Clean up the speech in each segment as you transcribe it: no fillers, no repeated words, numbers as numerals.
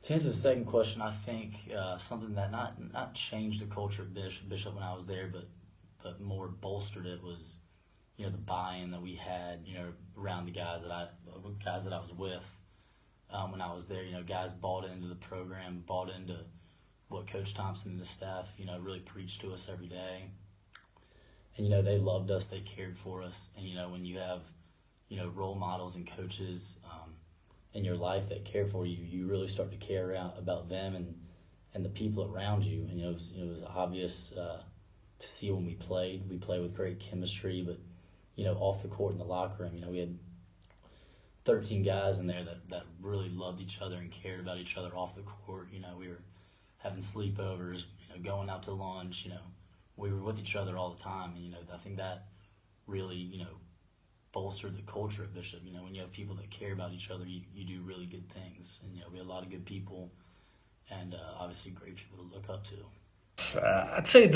To answer the second question, I think something that not changed the culture of Bishop when I was there, but more bolstered it was, the buy-in that we had, around the guys that I was with when I was there. Guys bought into the program, bought into what Coach Thompson and the staff, really preached to us every day. And they loved us, they cared for us, and when you have, role models and coaches in your life that care for you, you really start to care about them and the people around you. And it was obvious to see when we played. We played with great chemistry, but off the court in the locker room, we had 13 guys in there that really loved each other and cared about each other off the court. We were having sleepovers, going out to lunch. We were with each other all the time, and I think that really bolstered the culture of Bishop. When you have people that care about each other, you do really good things. And we had a lot of good people, and obviously great people to look up to. I'd say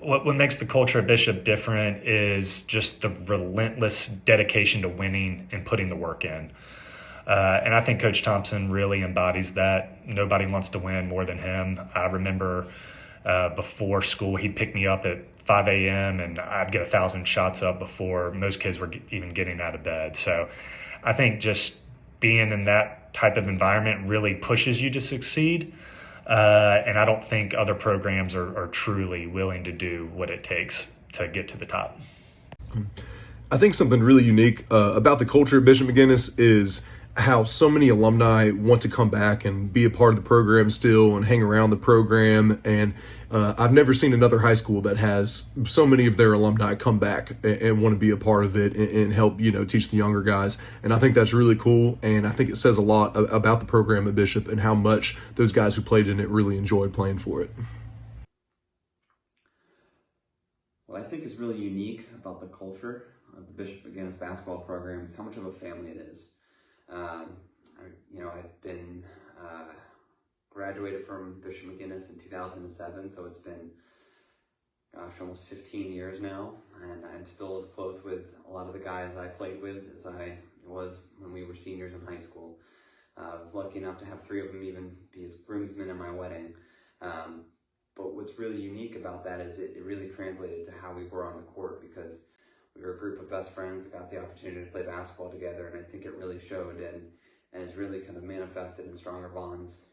what makes the culture of Bishop different is just the relentless dedication to winning and putting the work in. And I think Coach Thompson really embodies that. Nobody wants to win more than him. I remember before school, he'd pick me up at 5 a.m. and I'd get 1,000 shots up before most kids were even getting out of bed. So I think just being in that type of environment really pushes you to succeed. And I don't think other programs are truly willing to do what it takes to get to the top. I think something really unique about the culture of Bishop McGuinness is how so many alumni want to come back and be a part of the program still and hang around the program. And I've never seen another high school that has so many of their alumni come back and want to be a part of it and help, teach the younger guys. And I think that's really cool. And I think it says a lot about the program at Bishop and how much those guys who played in it really enjoyed playing for it. What I think is really unique about the culture of the Bishop McGuinness basketball program is how much of a family it is. I've been graduated from Bishop McGuinness in 2007, so it's been, almost 15 years now, and I'm still as close with a lot of the guys I played with as I was when we were seniors in high school. I was lucky enough to have 3 of them even be as groomsmen in my wedding. But what's really unique about that is it really translated to how we were on the court, because we were a group of best friends that got the opportunity to play basketball together, and I think it really showed and has really kind of manifested in stronger bonds,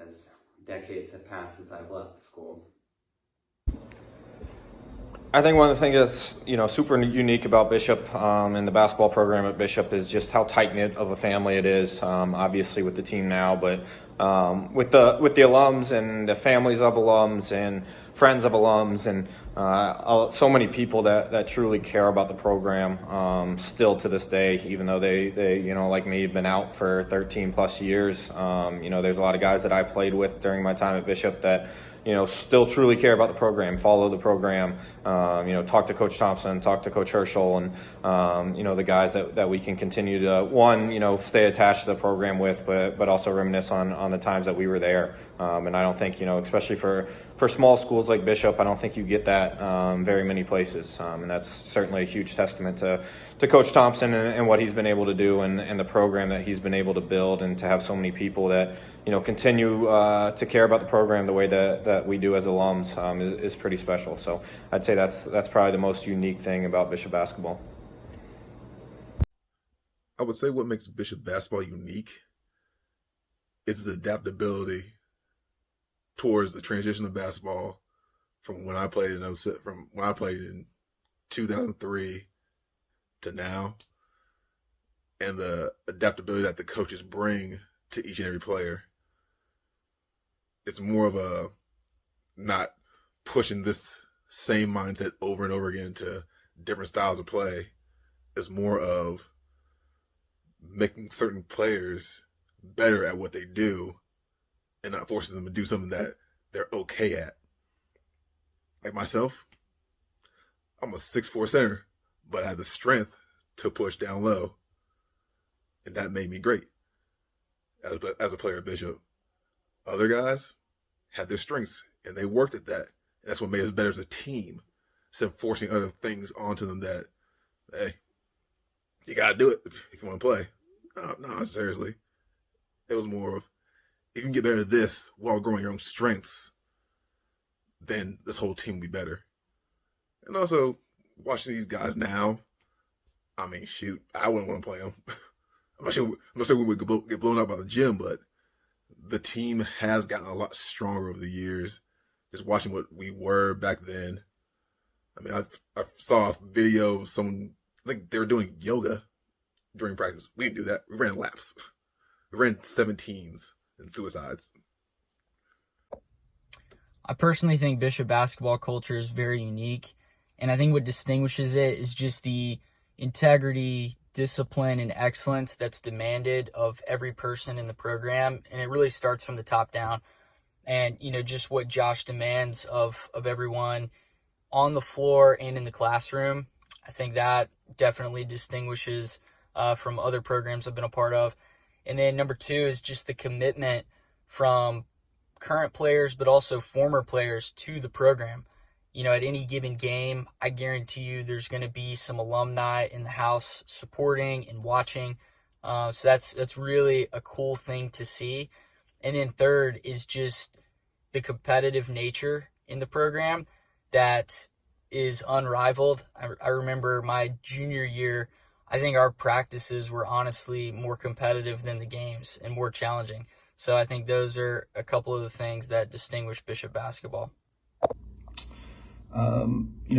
as decades have passed since I've left the school. I think one of the things that's super unique about Bishop and the basketball program at Bishop is just how tight-knit of a family it is, obviously with the team now, but with the alums and the families of alums and friends of alums and so many people that truly care about the program still to this day, even though they like me, have been out for 13 plus years. There's a lot of guys that I played with during my time at Bishop that still truly care about the program, follow the program, talk to Coach Thompson, talk to Coach Herschel, and, the guys that we can continue to, stay attached to the program with, but also reminisce on the times that we were there. And I don't think, especially for small schools like Bishop, I don't think you get that very many places. And that's certainly a huge testament to Coach Thompson and what he's been able to do and the program that he's been able to build, and to have so many people that continue to care about the program the way that we do as alums is pretty special. So I'd say that's probably the most unique thing about Bishop basketball. I would say what makes Bishop basketball unique is its adaptability towards the transition of basketball from when I played in 2003 to now, and the adaptability that the coaches bring to each and every player. It's more of a not pushing this same mindset over and over again to different styles of play. It's more of making certain players better at what they do and not forcing them to do something that they're okay at. Like myself, I'm a 6'4" center, but I had the strength to push down low, and that made me great as a player at Bishop. Other guys had their strengths, and they worked at that. And that's what made us better as a team, instead of forcing other things onto them that, hey, you got to do it if you want to play. No, seriously. It was more of, if you can get better at this while growing your own strengths, then this whole team will be better. And also, watching these guys now, I mean, shoot, I wouldn't want to play them. I'm not sure we would get blown out by the gym, but the team has gotten a lot stronger over the years. Just watching what we were back then. I mean, I saw a video of someone, I think they were doing yoga during practice. We didn't do that. We ran laps. We ran 17s and suicides. I personally think Bishop basketball culture is very unique, and I think what distinguishes it is just the integrity, discipline, and excellence that's demanded of every person in the program, and it really starts from the top down. And, just what Josh demands of everyone on the floor and in the classroom, I think that definitely distinguishes from other programs I've been a part of. And then number two is just the commitment from current players, but also former players to the program. At any given game, I guarantee you there's going to be some alumni in the house supporting and watching. So that's really a cool thing to see. And then third is just the competitive nature in the program that is unrivaled. I remember my junior year, I think our practices were honestly more competitive than the games and more challenging. So I think those are a couple of the things that distinguish Bishop basketball.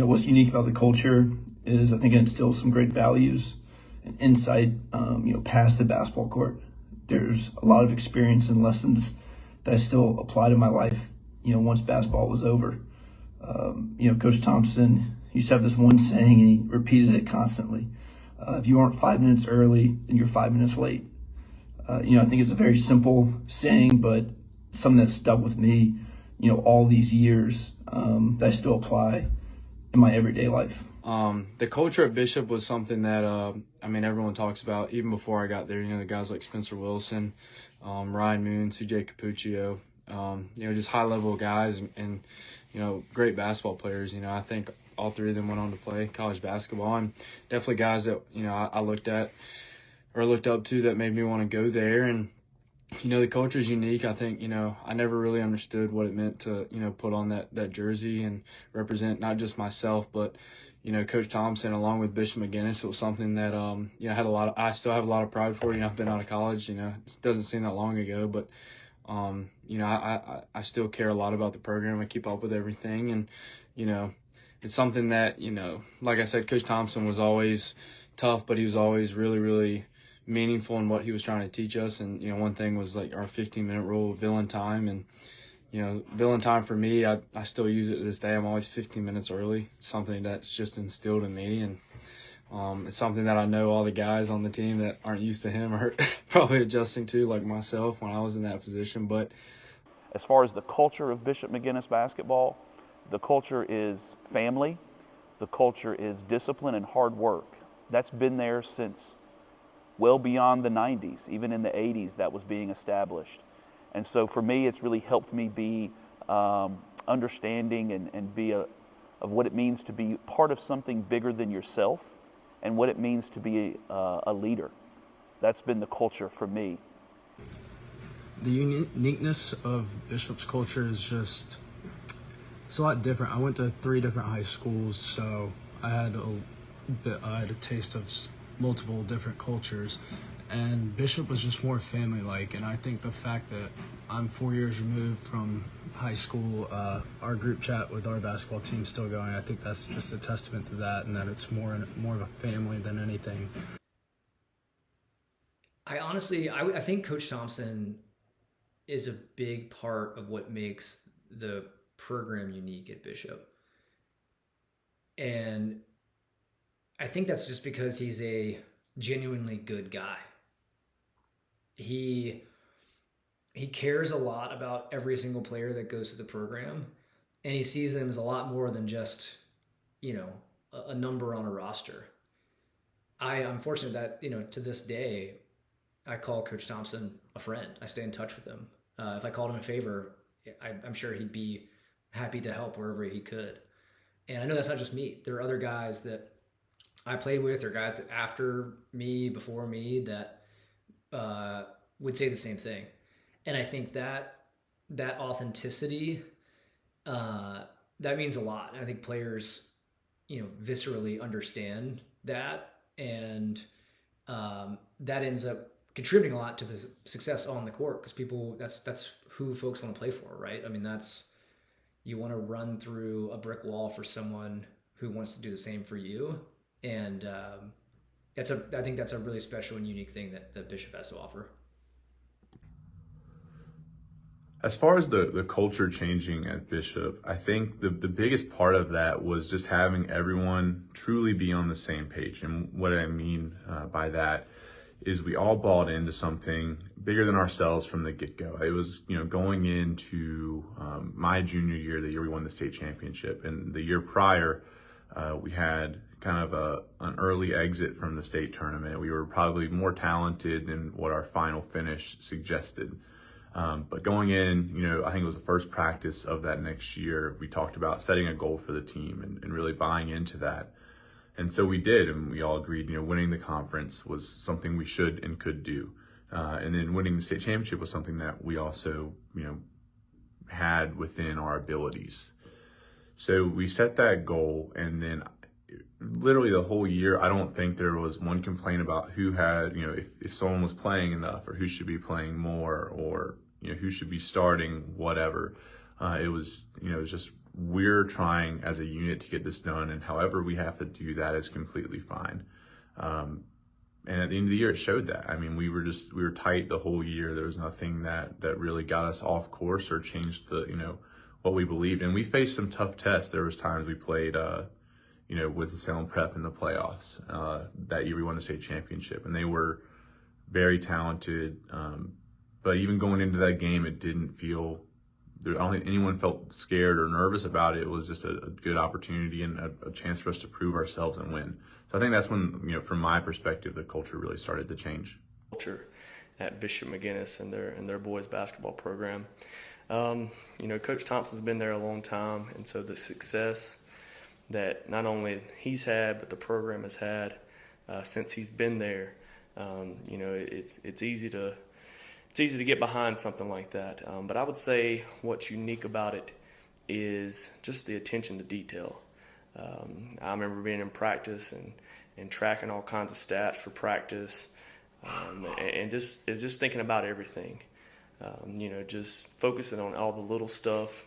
What's unique about the culture is I think it instills some great values and insight, past the basketball court. There's a lot of experience and lessons that I still apply to my life, once basketball was over. Coach Thompson used to have this one saying, and he repeated it constantly. If you aren't 5 minutes early, then you're 5 minutes late. I think it's a very simple saying, but something that's stuck with me, all these years that I still apply in my everyday life. The culture at Bishop was something that, everyone talks about even before I got there. The guys like Spencer Wilson, Ryan Moon, CJ Capuccio, just high-level guys and great basketball players. I think all three of them went on to play college basketball, and definitely guys that, I looked at or looked up to that made me want to go there. And, the culture is unique. I think, I never really understood what it meant to, put on that jersey and represent not just myself, but, Coach Thompson along with Bishop McGinnis. It was something that, I still have a lot of pride for. I've been out of college, it doesn't seem that long ago, but, I still care a lot about the program. I keep up with everything. And, it's something that, like I said, Coach Thompson was always tough, but he was always really, really meaningful in what he was trying to teach us. And, one thing was like our 15-minute rule of villain time. And, villain time for me, I still use it to this day. I'm always 15 minutes early. It's something that's just instilled in me. And it's something that I know all the guys on the team that aren't used to him are probably adjusting to, like myself when I was in that position. But as far as the culture of Bishop McGinnis basketball, the culture is family. The culture is discipline and hard work. That's been there since well beyond the 90s. Even in the 80s, that was being established. And so for me, it's really helped me be understanding and be of what it means to be part of something bigger than yourself and what it means to be a leader. That's been the culture for me. The uniqueness of Bishop's culture is just, it's a lot different. I went to 3 different high schools, so I had a taste of multiple different cultures, and Bishop was just more family-like. And I think the fact that I'm 4 years removed from high school, our group chat with our basketball team is still going. I think that's just a testament to that, and that it's more of a family than anything. I think Coach Thompson is a big part of what makes the program unique at Bishop. And I think that's just because he's a genuinely good guy. He cares a lot about every single player that goes to the program, and he sees them as a lot more than just, a number on a roster. I'm fortunate that, to this day, I call Coach Thompson a friend. I stay in touch with him. If I called him a favor, I'm sure he'd be happy to help wherever he could. And I know that's not just me. There are other guys that I played with, or guys that after me, before me, that would say the same thing. And I think that authenticity, that means a lot. I think players, viscerally understand that, and that ends up contributing a lot to the success on the court, because that's who folks want to play for, right? I mean, you want to run through a brick wall for someone who wants to do the same for you, and I think that's a really special and unique thing that Bishop has to offer. As far as the culture changing at Bishop, I think the biggest part of that was just having everyone truly be on the same page. And what I mean by that is we all bought into something bigger than ourselves from the get-go. It was, going into my junior year, the year we won the state championship, and the year prior, we had kind of an early exit from the state tournament. We were probably more talented than what our final finish suggested. But going in, I think it was the first practice of that next year, we talked about setting a goal for the team and really buying into that. And so we did, and we all agreed, winning the conference was something we should and could do. And then winning the state championship was something that we also, had within our abilities. So we set that goal, and then literally the whole year, I don't think there was one complaint about who had, if someone was playing enough, or who should be playing more, or, who should be starting, whatever. It was just, we're trying as a unit to get this done, and however we have to do that is completely fine. And at the end of the year, it showed that. I mean, we were tight the whole year. There was nothing that really got us off course or changed what we believed. And we faced some tough tests. There was times we played, with the Salem Prep in the playoffs. That year we won the state championship, and they were very talented. But even going into that game, it didn't feel, I don't think anyone felt scared or nervous about it. It was just a good opportunity and a chance for us to prove ourselves and win. So I think that's when, from my perspective, the culture really started to change. Culture at Bishop McGuinness and their boys basketball program. Coach Thompson's been there a long time, and so the success that not only he's had, but the program has had since he's been there, it's easy to get behind something like that. But I would say what's unique about it is just the attention to detail. I remember being in practice and tracking all kinds of stats for practice, and just thinking about everything. Just focusing on all the little stuff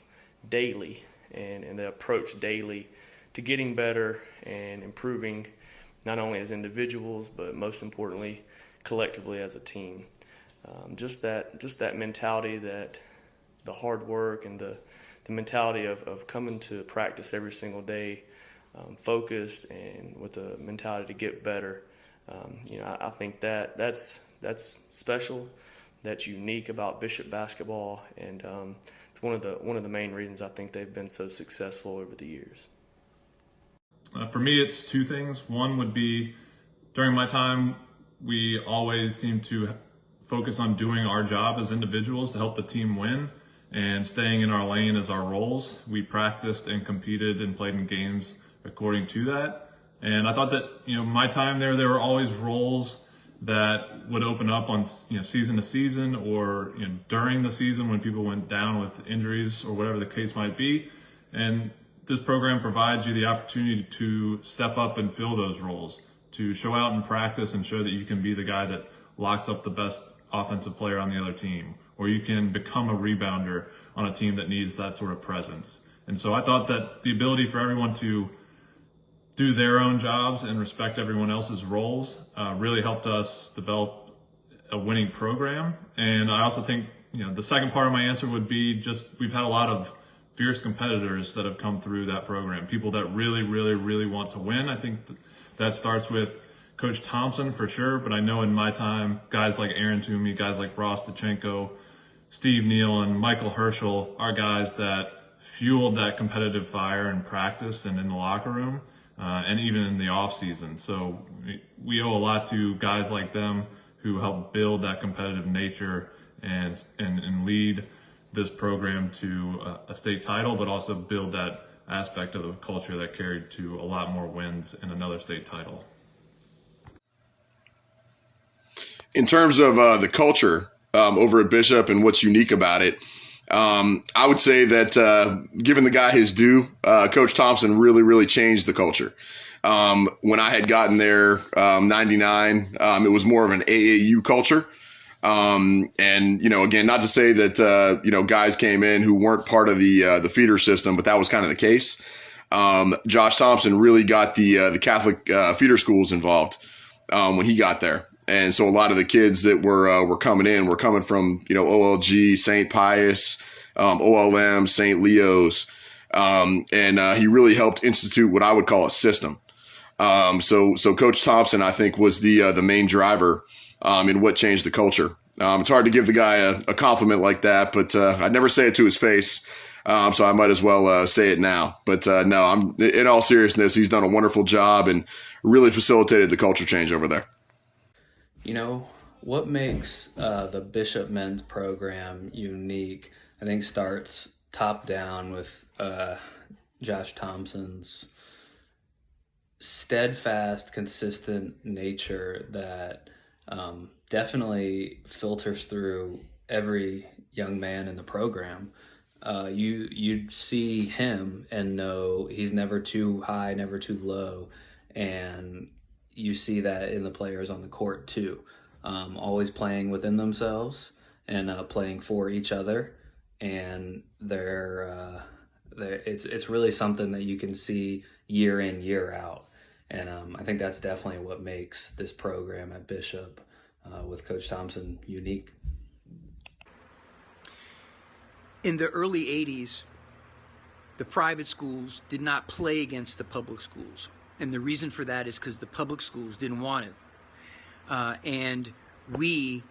daily and the approach daily to getting better and improving, not only as individuals, but most importantly, collectively as a team. Just that mentality, that the hard work and the mentality of coming to practice every single day, focused and with the mentality to get better. I think that's special. That's unique about Bishop basketball, and it's one of the main reasons I think they've been so successful over the years. For me, it's two things. One would be, during my time, we always seemed to focus on doing our job as individuals to help the team win and staying in our lane as our roles. We practiced and competed and played in games according to that. And I thought that, my time there were always roles that would open up on, season to season, or, during the season when people went down with injuries or whatever the case might be. And this program provides you the opportunity to step up and fill those roles, to show out in practice and show that you can be the guy that locks up the best offensive player on the other team, or you can become a rebounder on a team that needs that sort of presence. And so I thought that the ability for everyone to do their own jobs and respect everyone else's roles really helped us develop a winning program. And I also think, the second part of my answer would be just, we've had a lot of fierce competitors that have come through that program, people that really, really, really want to win. I think that starts with Coach Thompson for sure, but I know in my time, guys like Aaron Toomey, guys like Ross DeChenko, Steve Neal, and Michael Herschel are guys that fueled that competitive fire in practice and in the locker room, and even in the off season. So we owe a lot to guys like them who helped build that competitive nature and lead this program to a state title, but also build that aspect of the culture that carried to a lot more wins and another state title. In terms of the culture, over at Bishop and what's unique about it. I would say that giving the guy his due, Coach Thompson really changed the culture. When I had gotten there, 99, it was more of an AAU culture. And, again, not to say that, guys came in who weren't part of the feeder system, but that was kind of the case. Josh Thompson really got the Catholic feeder schools involved when he got there. And so a lot of the kids that were coming in were coming from, OLG, St. Pius, OLM, St. Leo's. And he really helped institute what I would call a system. So Coach Thompson, I think, was the main driver in what changed the culture. It's hard to give the guy a compliment like that, but I'd never say it to his face. So I might as well say it now. But no, in all seriousness, he's done a wonderful job and really facilitated the culture change over there. What makes the Bishop men's program unique, I think, starts top down with Josh Thompson's steadfast, consistent nature that definitely filters through every young man in the program. You see him and know he's never too high, never too low, and you see that in the players on the court too. Always playing within themselves and playing for each other, and it's really something that you can see year in, year out. And I think that's definitely what makes this program at Bishop with Coach Thompson unique. In the early 80s, the private schools did not play against the public schools. And the reason for that is because the public schools didn't want to. And we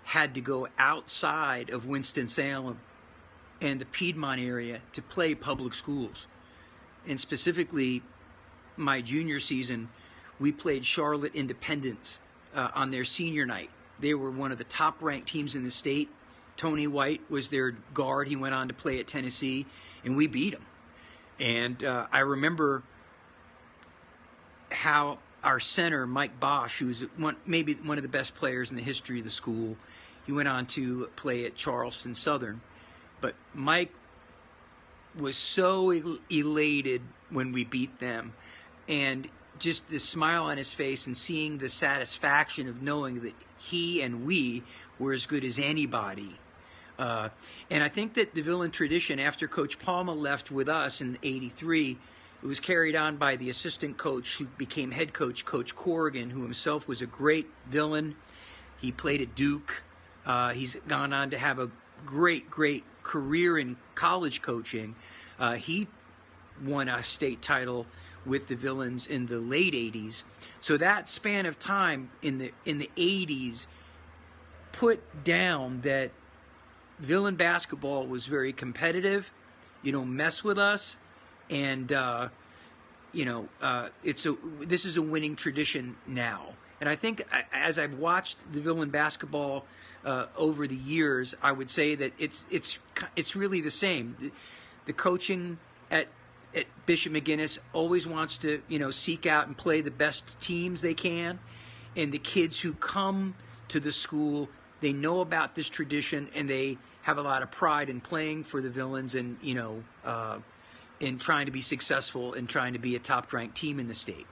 had to go outside of Winston-Salem and the Piedmont area to play public schools. And specifically, my junior season, we played Charlotte Independence on their senior night. They were one of the top-ranked teams in the state. Tony White was their guard. He went on to play at Tennessee, and we beat him. And I remember how our center, Mike Bosch, who's maybe one of the best players in the history of the school, he went on to play at Charleston Southern. But Mike was so elated when we beat them, and just the smile on his face and seeing the satisfaction of knowing that he and we were as good as anybody. And I think that the Villain tradition, after Coach Palma left with us in '83, it was carried on by the assistant coach who became head coach, Coach Corrigan, who himself was a great Villain. He played at Duke. He's gone on to have a great career in college coaching. He won a state title with the Villains in the late 80s. So that span of time in the 80s put down that Villain basketball was very competitive. You don't mess with us. And, this is a winning tradition now. And I think as I've watched the Villain basketball over the years, I would say that it's really the same. The coaching at Bishop McGuinness always wants to, seek out and play the best teams they can. And the kids who come to the school, they know about this tradition and they have a lot of pride in playing for the Villains and, in trying to be successful and trying to be a top-ranked team in the state.